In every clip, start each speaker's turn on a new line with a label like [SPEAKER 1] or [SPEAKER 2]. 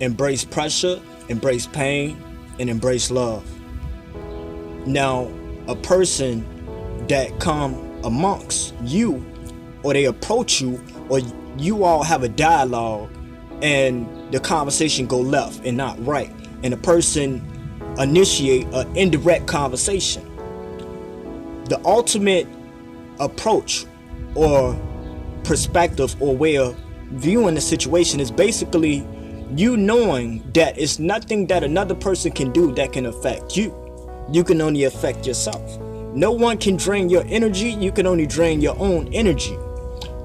[SPEAKER 1] embrace pressure, embrace pain, and embrace love. Now, a person that come amongst you, or they approach you, or you all have a dialogue and the conversation go left and not right, and a person initiate an indirect conversation, the ultimate approach or perspective or way of viewing the situation is basically you knowing that it's nothing that another person can do that can affect you. You can only affect yourself. No one can drain your energy. You can only drain your own energy.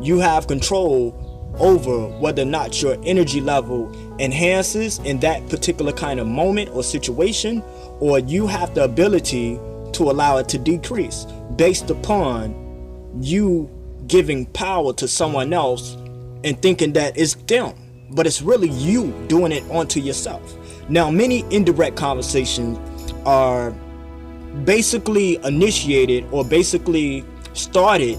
[SPEAKER 1] You have control over whether or not your energy level enhances in that particular kind of moment or situation, or you have the ability to allow it to decrease based upon you giving power to someone else and thinking that it's them, but it's really you doing it onto yourself. Now, many indirect conversations are basically initiated or basically started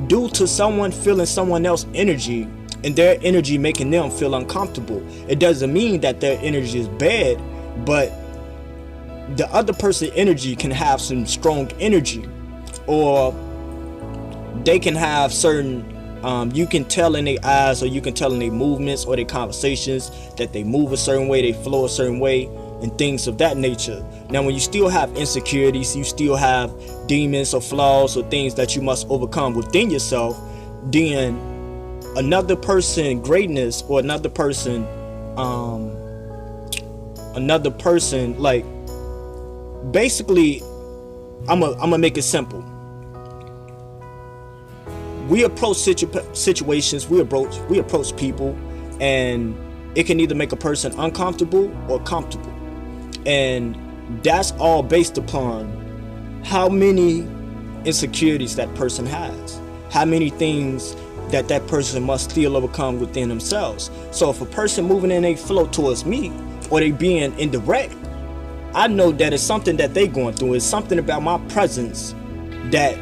[SPEAKER 1] due to someone feeling someone else's energy and their energy making them feel uncomfortable. It doesn't mean that their energy is bad, but the other person's energy can have some strong energy, or they can have certain you can tell in their eyes, or you can tell in their movements or their conversations that they move a certain way, they flow a certain way, and things of that nature. Now, when you still have insecurities, you still have demons or flaws or things that you must overcome within yourself, then another person greatness, or another person like, basically, I'm gonna make it simple. We approach situations, we approach people, and it can either make a person uncomfortable or comfortable. And that's all based upon how many insecurities that person has, how many things that that person must still overcome within themselves. So if a person moving in a flow towards me, or they being indirect, I know that it's something that they going through. It's something about my presence that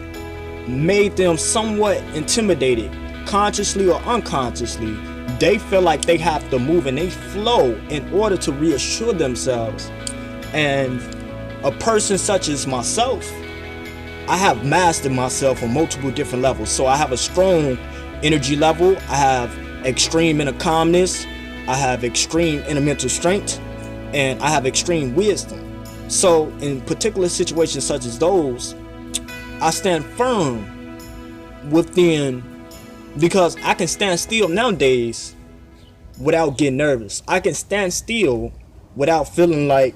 [SPEAKER 1] made them somewhat intimidated, consciously or unconsciously. They feel like they have to move in a flow in order to reassure themselves. And a person such as myself, I have mastered myself on multiple different levels. So I have a strong energy level, I have extreme inner calmness, I have extreme inner mental strength, and I have extreme wisdom. So in particular situations such as those, I stand firm within, because I can stand still nowadays without getting nervous. I can stand still without feeling like,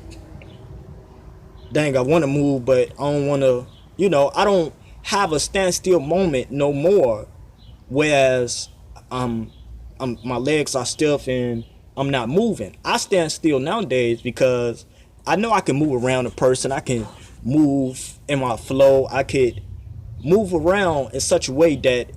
[SPEAKER 1] dang, I want to move, but I don't want to, I don't have a standstill moment no more. Whereas my legs are stiff and I'm not moving. I stand still nowadays because I know I can move around a person. I can move in my flow. I could move around in such a way that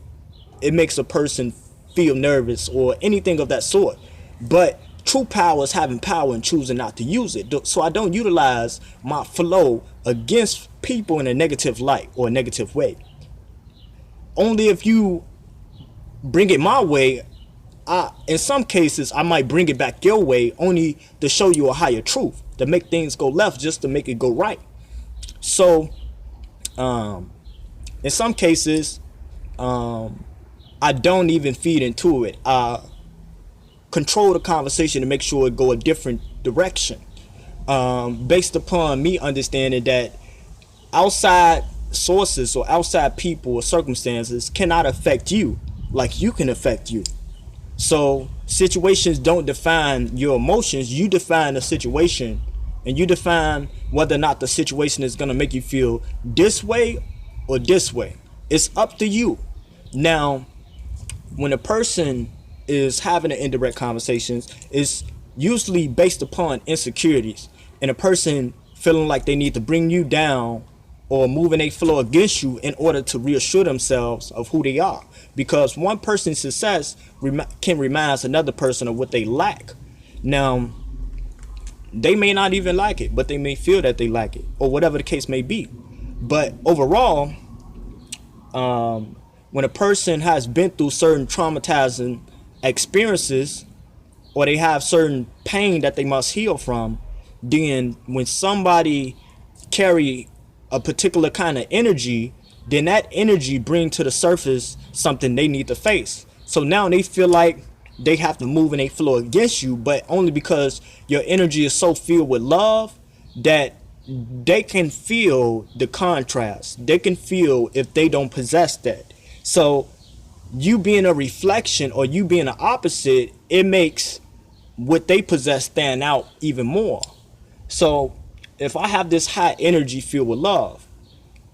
[SPEAKER 1] it makes a person feel nervous or anything of that sort. But true power is having power and choosing not to use it. So I don't utilize my flow against people in a negative light or a negative way. Only if you bring it my way, in some cases I might bring it back your way, only to show you a higher truth, to make things go left just to make it go right. So in some cases I don't even feed into it. I control the conversation to make sure it go a different direction, based upon me understanding that outside sources or outside people or circumstances cannot affect you like you can affect you. So situations don't define your emotions. You define the situation, and you define whether or not the situation is going to make you feel this way or this way. It's up to you. Now, when a person is having an indirect conversations, it's usually based upon insecurities, and a person feeling like they need to bring you down or moving a flow against you in order to reassure themselves of who they are. Because one person's success can remind another person of what they lack. Now, they may not even like it, but they may feel that they like it, or whatever the case may be. But overall, when a person has been through certain traumatizing experiences, or they have certain pain that they must heal from, then when somebody carry a particular kind of energy, then that energy bring to the surface something they need to face. So now they feel like they have to move and they flow against you, but only because your energy is so filled with love that they can feel the contrast. They can feel if they don't possess that. So you being a reflection or you being the opposite, it makes what they possess stand out even more. So if I have this high energy filled with love,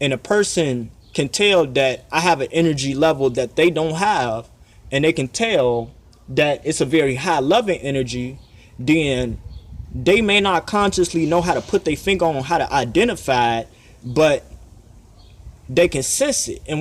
[SPEAKER 1] and a person can tell that I have an energy level that they don't have, and they can tell that it's a very high loving energy, then they may not consciously know how to put their finger on how to identify it, but they can sense it. And when